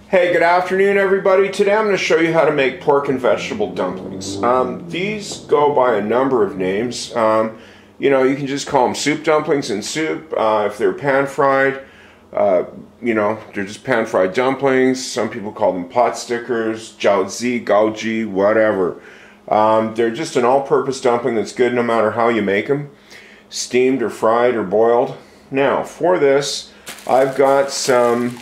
Hey, good afternoon everybody. Today I'm going to show you how to make pork and vegetable dumplings. These go by a number of names. You know, you can just call them soup dumplings in soup. If they're pan fried, you know, they're just pan fried dumplings. Some people call them potstickers, jiaozi, gaoji, whatever. They're just an all-purpose dumpling that's good no matter how you make them, steamed or fried or boiled. Now for this I've got some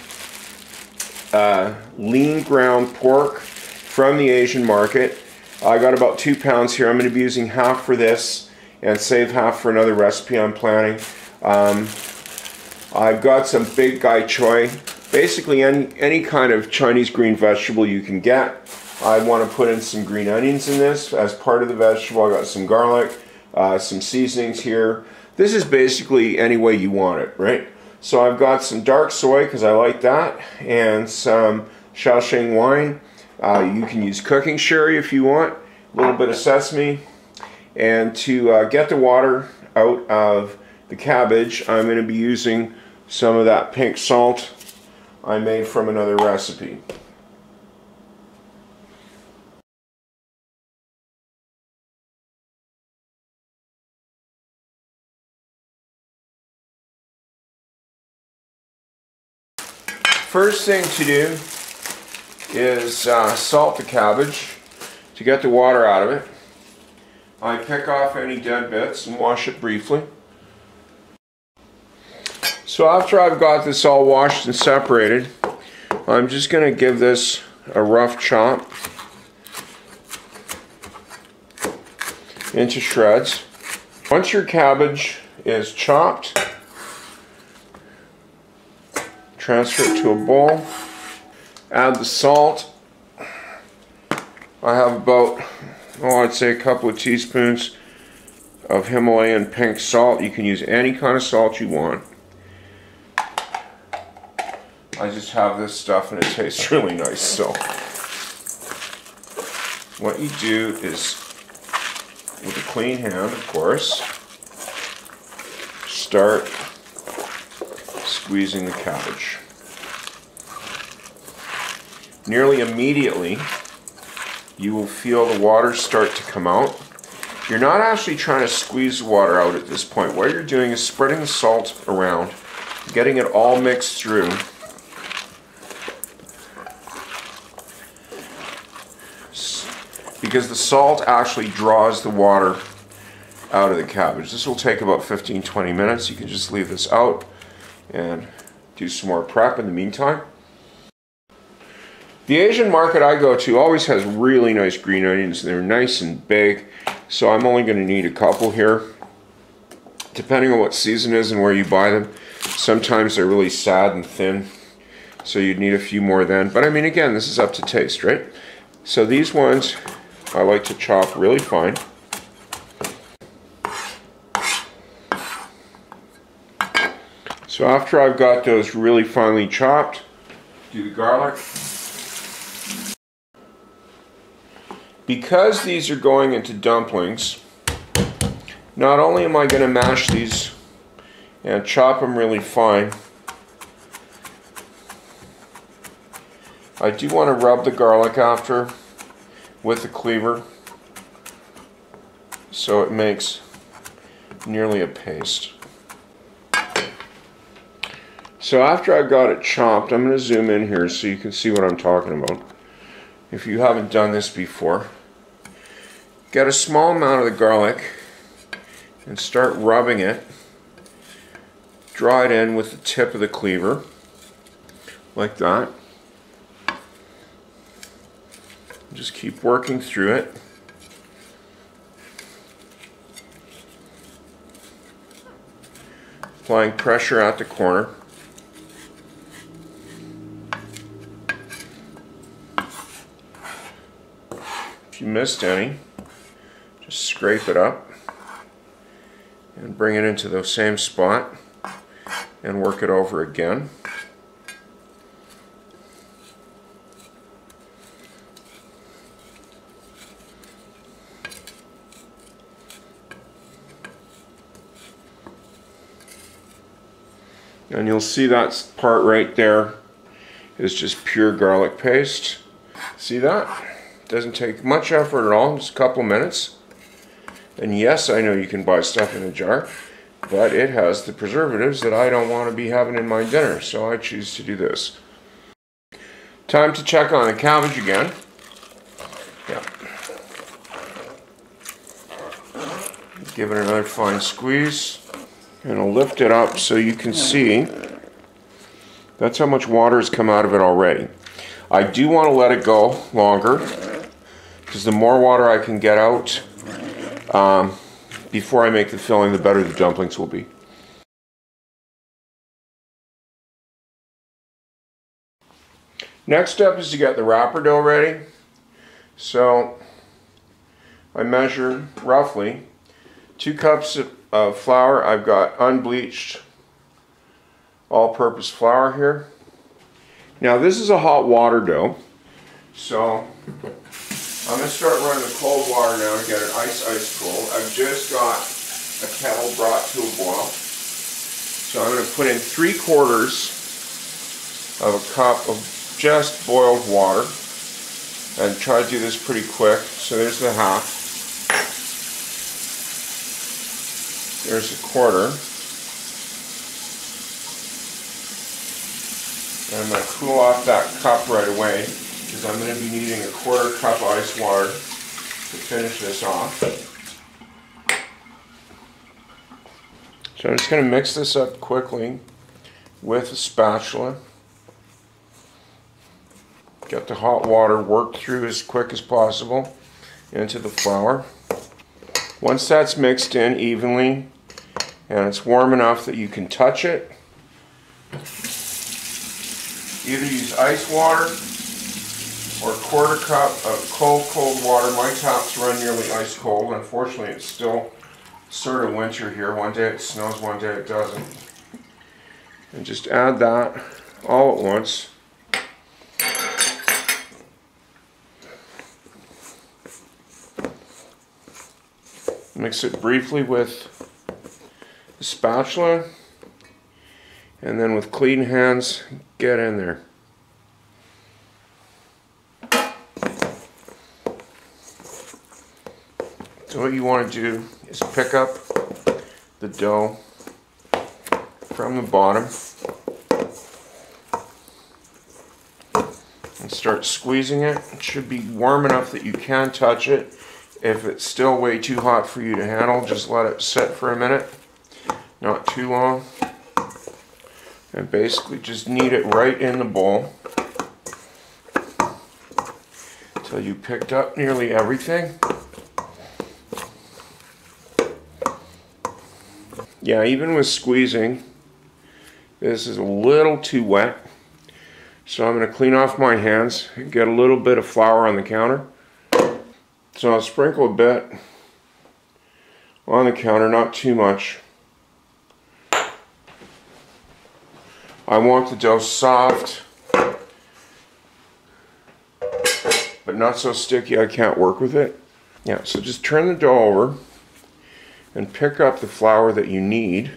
lean ground pork from the Asian market. I got about 2 pounds here. I'm going to be using half for this and save half for another recipe I'm planning. I've got some big gai choy, basically any kind of Chinese green vegetable you can get. I want to put in some green onions in this as part of the vegetable. I got some garlic, some seasonings here. This is basically any way you want it, right? So I've got some dark soy because I like that, and some Shaoxing wine. You can use cooking sherry if you want, a little bit of sesame. And to get the water out of the cabbage, I'm going to be using some of that pink salt I made from another recipe. First thing to do is salt the cabbage to get the water out of it. I pick off any dead bits and wash it briefly. So after I've got this all washed and separated, I'm just going to give this a rough chop into shreds. Once your cabbage is chopped, transfer it to a bowl, add the salt. I have about, I'd say a couple of teaspoons of Himalayan pink salt. You can use any kind of salt you want. I just have this stuff and it tastes really nice. So what you do is, with a clean hand of course, start squeezing the cabbage. Nearly immediately you will feel the water start to come out. You're not actually trying to squeeze the water out at this point. What you're doing is spreading the salt around, getting it all mixed through. Because the salt actually draws the water out of the cabbage. This will take about 15-20 minutes. You can just leave this out and do some more prep in the meantime. The Asian market I go to always has really nice green onions. They're nice and big, so I'm only going to need a couple here. Depending on what season is and where you buy them, sometimes they're really sad and thin, so you'd need a few more then. But I mean, again, this is up to taste, right? So these ones I like to chop really fine. So after I've got those really finely chopped, do the garlic. Because these are going into dumplings, not only am I going to mash these and chop them really fine, I do want to rub the garlic after with the cleaver so it makes nearly a paste. So after I've got it chopped, I'm going to zoom in here so you can see what I'm talking about. If you haven't done this before, get a small amount of the garlic and start rubbing it. Draw it in with the tip of the cleaver, like that. Just keep working through it. Applying pressure at the corner. If you missed any, just scrape it up and bring it into the same spot and work it over again. And you'll see that part right there is just pure garlic paste. See that? Doesn't take much effort at all, just a couple minutes. And yes, I know you can buy stuff in a jar, but it has the preservatives that I don't want to be having in my dinner, so I choose to do this. Time to check on the cabbage again. Yeah. Give it another fine squeeze, and I'll lift it up so you can see. That's how much water has come out of it already. I do want to let it go longer, because the more water I can get out before I make the filling, the better the dumplings will be. Next step is to get the wrapper dough ready. So I measure roughly 2 cups of flour. I've got unbleached all-purpose flour here. Now this is a hot water dough, so I'm going to start running the cold water now to get it ice cold. I've just got a kettle brought to a boil. So I'm going to put in 3/4 of a cup of just boiled water and try to do this pretty quick. So there's the half. There's 1/4. And I'm going to cool off that cup right away, because I'm going to be needing 1/4 cup of ice water to finish this off. So I'm just going to mix this up quickly with a spatula. Get the hot water worked through as quick as possible into the flour. Once that's mixed in evenly and it's warm enough that you can touch it, either use ice water or 1/4 cup of cold water. My taps run nearly ice cold. Unfortunately, it's still sort of winter here. One day it snows, one day it doesn't. And just add that all at once. Mix it briefly with the spatula, and then with clean hands, get in there. So what you want to do is pick up the dough from the bottom and start squeezing it. It should be warm enough that you can touch it. If it's still way too hot for you to handle, just let it sit for a minute, not too long. And basically just knead it right in the bowl until you picked up nearly everything. Yeah, even with squeezing, this is a little too wet. So I'm going to clean off my hands and get a little bit of flour on the counter. So I'll sprinkle a bit on the counter, not too much. I want the dough soft, but not so sticky I can't work with it. Yeah, so just turn the dough over and pick up the flour that you need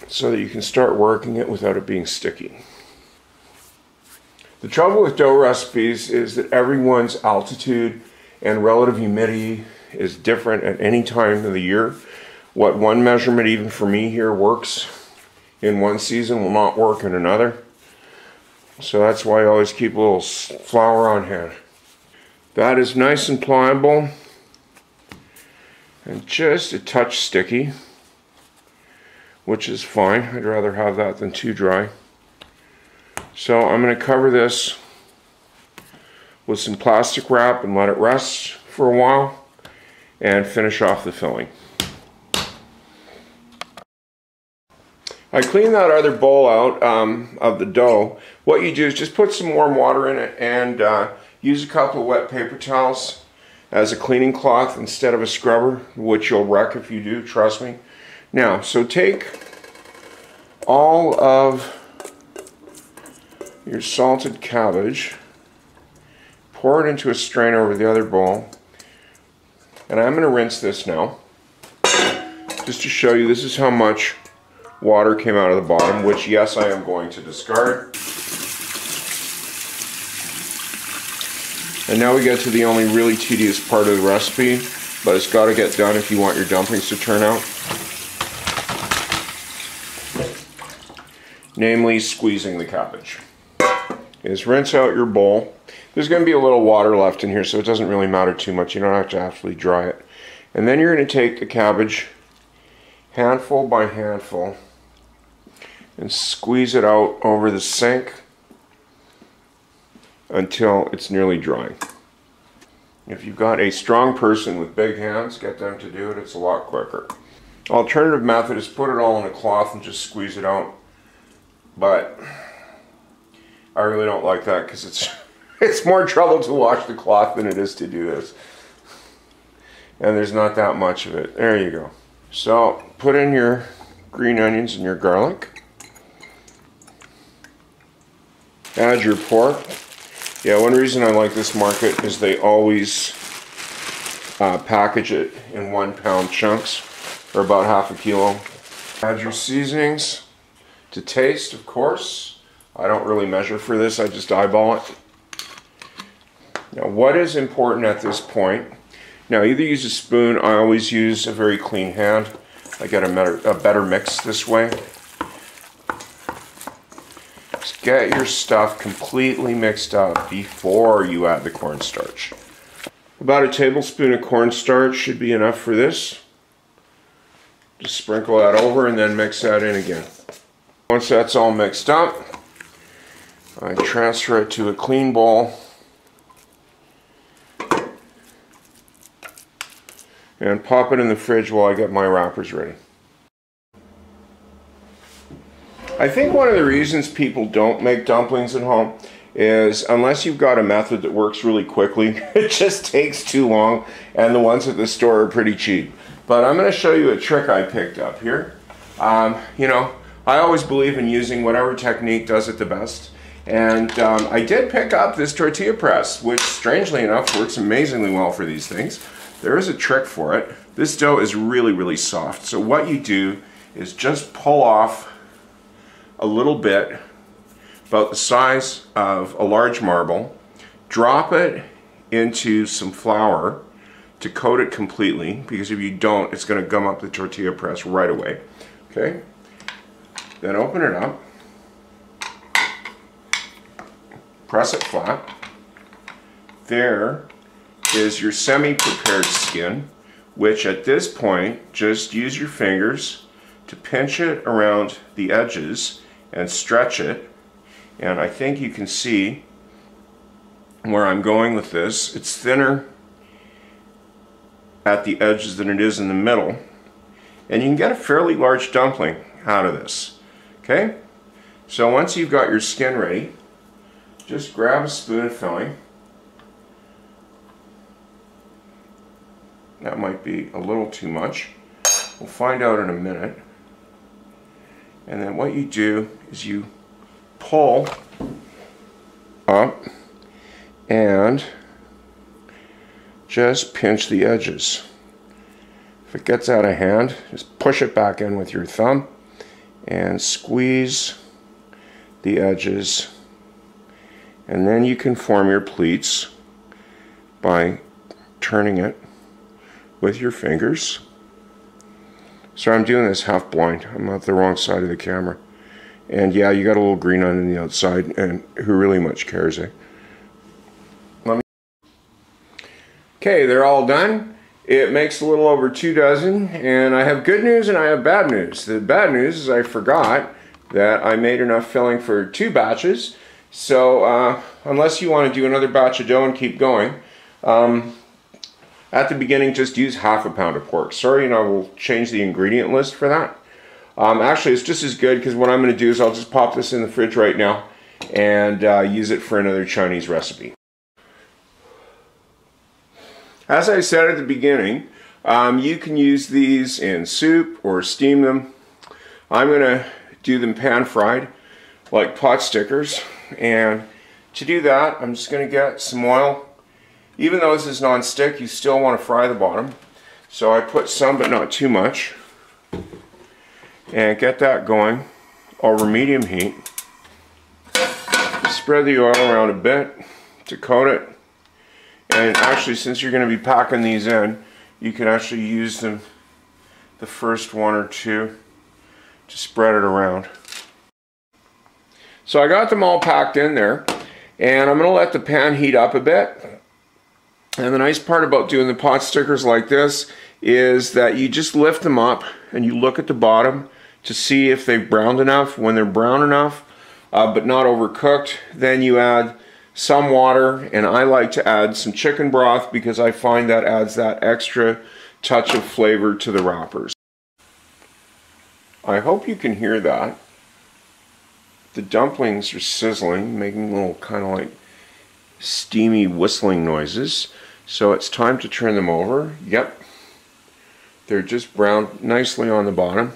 so that you can start working it without it being sticky. The trouble with dough recipes is that everyone's altitude and relative humidity is different at any time of the year. What one measurement, even for me here, works in one season will not work in another. So that's why I always keep a little flour on hand. That is nice and pliable and just a touch sticky, which is fine. I'd rather have that than too dry. So I'm going to cover this with some plastic wrap and let it rest for a while and finish off the filling. I cleaned that other bowl out of the dough. What you do is just put some warm water in it and use a couple of wet paper towels as a cleaning cloth instead of a scrubber, which you'll wreck if you do, trust me. Now, so take all of your salted cabbage, pour it into a strainer over the other bowl, and I'm going to rinse this now just to show you this is how much water came out of the bottom, which yes, I am going to discard. And now we get to the only really tedious part of the recipe, but it's got to get done if you want your dumplings to turn out. Namely, squeezing the cabbage. Is rinse out your bowl. There's going to be a little water left in here, so it doesn't really matter too much. You don't have to actually dry it. And then you're going to take the cabbage, handful by handful, and squeeze it out over the sink until it's nearly dry. If you've got a strong person with big hands, get them to do it. It's a lot quicker. Alternative method is put it all in a cloth and just squeeze it out. But I really don't like that because it's more trouble to wash the cloth than it is to do this. And there's not that much of it. There you go. So put in your green onions and your garlic. Add your pork. Yeah, one reason I like this market is they always package it in 1 pound chunks, or about half a kilo. Add your seasonings to taste, of course. I don't really measure for this, I just eyeball it. Now what is important at this point, now either use a spoon, I always use a very clean hand. I get a better mix this way. Just get your stuff completely mixed up before you add the cornstarch. About a tablespoon of cornstarch should be enough for this. Just sprinkle that over and then mix that in again. Once that's all mixed up, I transfer it to a clean bowl and pop it in the fridge while I get my wrappers ready. I think one of the reasons people don't make dumplings at home is unless you've got a method that works really quickly, it just takes too long, and the ones at the store are pretty cheap. But I'm going to show you a trick I picked up here. You know, I always believe in using whatever technique does it the best. And I did pick up this tortilla press, which strangely enough works amazingly well for these things. There is a trick for it. This dough is really, really soft. So what you do is just pull off a little bit, about the size of a large marble, drop it into some flour to coat it completely, because if you don't, it's going to gum up the tortilla press right away. Okay? Then open it up, press it flat. There is your semi-prepared skin, which at this point, just use your fingers to pinch it around the edges and stretch it. And I think you can see where I'm going with this. It's thinner at the edges than it is in the middle, and you can get a fairly large dumpling out of this. Okay, so once you've got your skin ready, just grab a spoon of filling. That might be a little too much. We'll find out in a minute. And then what you do is you pull up and just pinch the edges. If it gets out of hand, just push it back in with your thumb and squeeze the edges, and then you can form your pleats by turning it with your fingers. So I'm doing this half blind. I'm at the wrong side of the camera. And yeah, you got a little green on the outside, and who really much cares, eh? Okay, they're all done. It makes a little over 2 dozen, and I have good news and I have bad news. The bad news is I forgot that I made enough filling for 2 batches. So unless you want to do another batch of dough and keep going, at the beginning just use half a pound of pork. Sorry, and I will change the ingredient list for that. Actually, it's just as good, because what I'm going to do is I'll just pop this in the fridge right now and use it for another Chinese recipe. As I said at the beginning, you can use these in soup or steam them. I'm going to do them pan fried like pot stickers, and to do that I'm just going to get some oil. Even though this is non-stick, you still want to fry the bottom, so I put some but not too much, and get that going over medium heat. Spread the oil around a bit to coat it, And actually, since you're going to be packing these in, you can actually use them, the first one or two, to spread it around. So I got them all packed in there, and I'm going to let the pan heat up a bit. And the nice part about doing the pot stickers like this is that you just lift them up and you look at the bottom to see if they've browned enough. When they're brown enough, but not overcooked, then you add some water, and I like to add some chicken broth because I find that adds that extra touch of flavor to the wrappers. I hope you can hear that. The dumplings are sizzling, making little kind of like steamy whistling noises. So it's time to turn them over. Yep, they're just browned nicely on the bottom.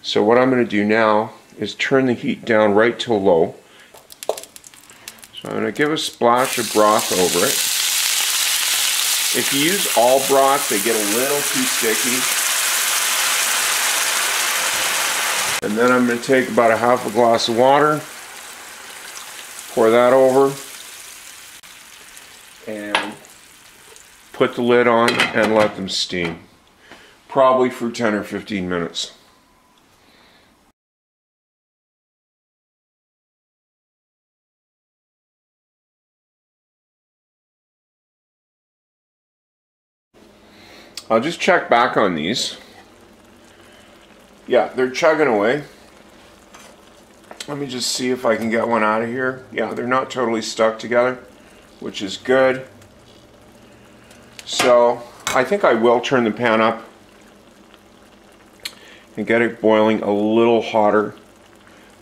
So what I'm going to do now is turn the heat down right till low. So I'm going to give a splash of broth over it. If you use all broth, they get a little too sticky. And then I'm going to take about a half a glass of water, pour that over, and put the lid on and let them steam. Probably for 10 or 15 minutes. I'll just check back on these. Yeah, they're chugging away. Let me just see if I can get one out of here. Yeah, they're not totally stuck together, which is good. So I think I will turn the pan up and get it boiling a little hotter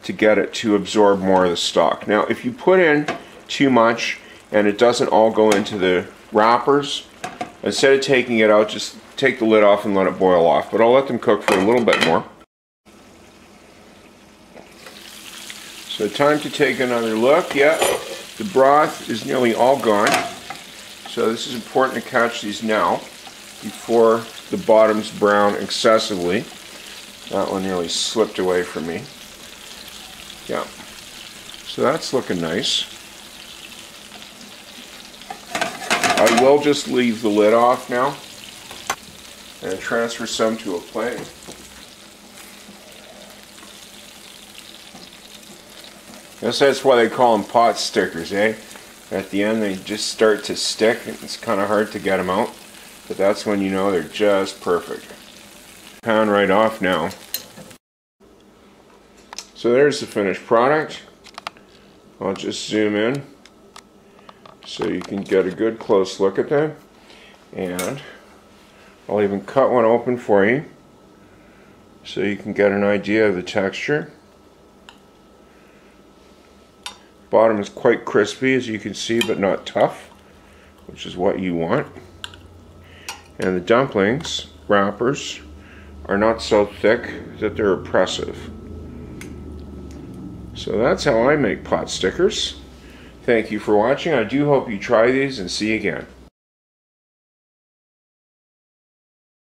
to get it to absorb more of the stock. Now, if you put in too much and it doesn't all go into the wrappers, instead of taking it out, just take the lid off and let it boil off. But I'll let them cook for a little bit more. So time to take another look. Yeah, the broth is nearly all gone. So this is important to catch these now before the bottoms brown excessively. That one nearly slipped away from me. Yeah, so that's looking nice. I will just leave the lid off now and transfer some to a plate. Guess that's why they call them pot stickers, eh? At the end they just start to stick and it's kind of hard to get them out, but that's when you know they're just perfect. Pan right off now. So there's the finished product. I'll just zoom in so you can get a good close look at them, and I'll even cut one open for you so you can get an idea of the texture. Bottom is quite crispy, as you can see, but not tough, which is what you want. And the dumplings wrappers are not so thick that they're oppressive. So that's how I make pot stickers. Thank you for watching. I do hope you try these, and see you again.